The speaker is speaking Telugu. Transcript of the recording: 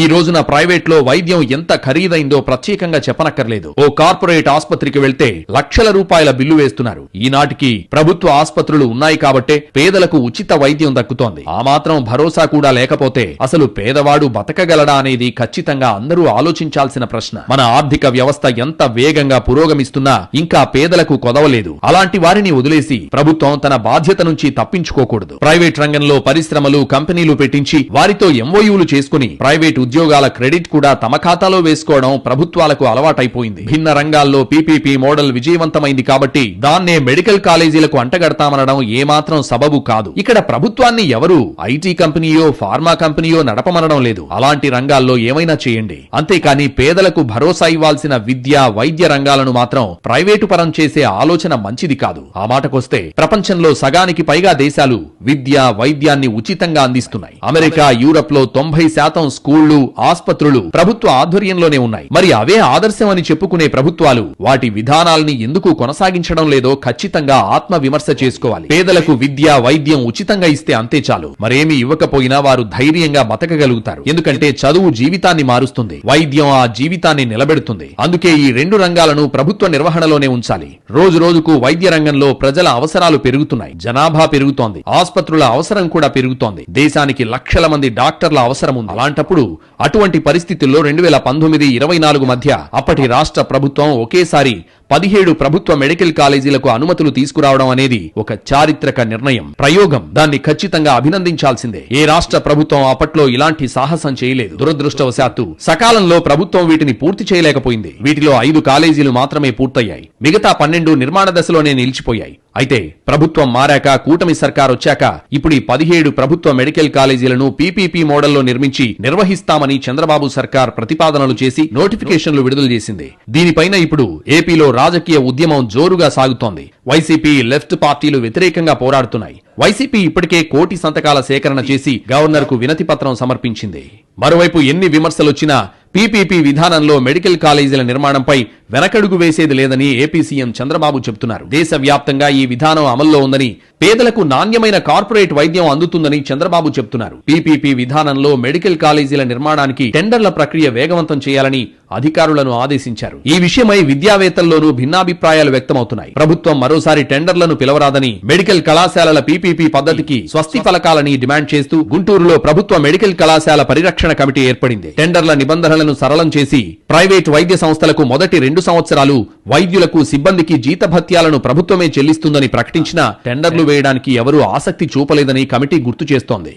ఈ రోజున ప్రైవేట్ లో వైద్యం ఎంత ఖరీదైందో ప్రత్యేకంగా చెప్పనక్కర్లేదు. ఓ కార్పొరేట్ ఆస్పత్రికి వెళ్తే లక్షల రూపాయల బిల్లు వేస్తున్నారు. ఈనాటికి ప్రభుత్వ ఆస్పత్రులు ఉన్నాయి కాబట్టే పేదలకు ఉచిత వైద్యం దక్కుతోంది. ఆ మాత్రం భరోసా కూడా లేకపోతే అసలు పేదవాడు బతకగలడా అనేది ఖచ్చితంగా అందరూ ఆలోచించాల్సిన ప్రశ్న. మన ఆర్థిక వ్యవస్థ ఎంత వేగంగా పురోగమిస్తున్నా ఇంకా పేదలకు కొదవలేదు. అలాంటి వారిని వదిలేసి ప్రభుత్వం తన బాధ్యత నుంచి తప్పించుకోకూడదు. ప్రైవేట్ రంగంలో పరిశ్రమలు, కంపెనీలు పెట్టించి వారితో ఎంఓయూలు చేసుకుని ప్రైవేట్ ఉద్యోగాల క్రెడిట్ కూడా తమ ఖాతాలో వేసుకోవడం ప్రభుత్వాలకు అలవాటైపోయింది. భిన్న రంగాల్లో పీపీపీ మోడల్ విజయవంతమైంది కాబట్టి దాన్నే మెడికల్ కాలేజీలకు అంటగడతామనడం ఏమాత్రం సబబు కాదు. ఇక్కడ ప్రభుత్వాన్ని ఎవరు ఐటీ కంపెనీయో ఫార్మా కంపెనీయో నడపమనడం లేదు. అలాంటి రంగాల్లో ఏమైనా చేయండి, అంతేకాని పేదలకు భరోసా ఇవ్వాల్సిన విద్య, వైద్య రంగాలను మాత్రం ప్రైవేటు పరం చేసే ఆలోచన మంచిది కాదు. ఆ మాటకొస్తే ప్రపంచంలో సగానికి పైగా దేశాలు విద్య, వైద్యాన్ని ఉచితంగా అందిస్తున్నాయి. అమెరికా, యూరప్ లో 90% స్కూళ్లు, ఆస్పత్రులు ప్రభుత్వ ఆధ్వర్యంలోనే ఉన్నాయి. మరి అవే ఆదర్శం అని చెప్పుకునే ప్రభుత్వాలు వాటి విధానాల్ని ఎందుకు కొనసాగించడం లేదో ఖచ్చితంగా ఆత్మ విమర్శ చేసుకోవాలి. పేదలకు విద్య, వైద్యం ఉచితంగా ఇస్తే అంతే చాలు. మరేమీ ఇవ్వకపోయినా వారు ధైర్యంగా బతకగలుగుతారు. ఎందుకంటే చదువు జీవితాన్ని మారుస్తుంది, వైద్యం ఆ జీవితాన్ని నిలబెడుతుంది. అందుకే ఈ రెండు రంగాలను ప్రభుత్వ నిర్వహణలోనే ఉంచాలి. రోజు రోజుకు వైద్య రంగంలో ప్రజల అవసరాలు పెరుగుతున్నాయి, జనాభా పెరుగుతోంది, ఆస్పత్రుల అవసరం కూడా పెరుగుతోంది. దేశానికి లక్షల మంది డాక్టర్ల అవసరం ఉంది. అలాంటప్పుడు అటువంటి పరిస్థితుల్లో 2019-24 మధ్య అప్పటి రాష్ట్ర ప్రభుత్వం ఒకేసారి 17 ప్రభుత్వ మెడికల్ కాలేజీలకు అనుమతులు తీసుకురావడం అనేది ఒక చారిత్రక నిర్ణయం, ప్రయోగం. దాన్ని ఖచ్చితంగా అభినందించాల్సిందే. ఏ రాష్ట్ర ప్రభుత్వం అప్పట్లో ఇలాంటి సాహసం చేయలేదు. దురదృష్టవశాత్తు సకాలంలో ప్రభుత్వం వీటిని పూర్తి చేయలేకపోయింది. వీటిలో 5 కాలేజీలు మాత్రమే పూర్తయ్యాయి, మిగతా 12 నిర్మాణ దశలోనే నిలిచిపోయాయి. అయితే ప్రభుత్వం మారాక, కూటమి సర్కార్ వచ్చాక ఇప్పుడు ఈ 17 ప్రభుత్వ మెడికల్ కాలేజీలను పీపీపీ మోడల్లో నిర్మించి నిర్వహిస్తామని చంద్రబాబు సర్కార్ ప్రతిపాదనలు చేసి నోటిఫికేషన్లు విడుదల చేసింది. దీనిపైన ఇప్పుడు ఏపీలో రాజకీయ ఉద్యమం జోరుగా సాగుతోంది. వైసీపీ, లెఫ్ట్ పార్టీలు వ్యతిరేకంగా పోరాడుతున్నాయి. వైసీపీ ఇప్పటికే 1 కోటి సంతకాల సేకరణ చేసి గవర్నర్ కు వినతి పత్రం సమర్పించింది. మరోవైపు ఎన్ని విమర్శలొచ్చినా పీపీపీ విధానంలో మెడికల్ కాలేజీల నిర్మాణంపై వెనకడుగు వేసేది లేదని ఏపీ సీఎం చంద్రబాబు చెబుతున్నారు. దేశవ్యాప్తంగా ఈ విధానం అమల్లో ఉందని, పేదలకు నాణ్యమైన కార్పొరేట్ వైద్యం అందుతుందని చంద్రబాబు చెబుతున్నారు. పీపీపీ విధానంలో మెడికల్ కాలేజీల నిర్మాణానికి టెండర్ల ప్రక్రియ వేగవంతం చేయాలని అధికారులను ఆదేశించారు. ఈ విషయమై విద్యావేత్తల్లోనూ భిన్నాభిప్రాయాలు వ్యక్తమవుతున్నాయి. ప్రభుత్వం మరోసారి టెండర్లను పిలవరాదని, మెడికల్ కళాశాలల పీపీపీ పద్ధతికి స్వస్తి పలకాలని డిమాండ్ చేస్తూ గుంటూరులో ప్రభుత్వ మెడికల్ కళాశాల పరిరక్షణ కమిటీ ఏర్పడింది. టెండర్ల నిబంధనలను సరళం చేసి ప్రైవేట్ వైద్య సంస్థలకు మొదటి 2 సంవత్సరాలు వైద్యులకు, సిబ్బందికి జీతభత్యాలను ప్రభుత్వమే చెల్లిస్తుందని ప్రకటించినా టెండర్లు వేయడానికి ఎవరూ ఆసక్తి చూపలేదని కమిటీ గుర్తు చేస్తోంది.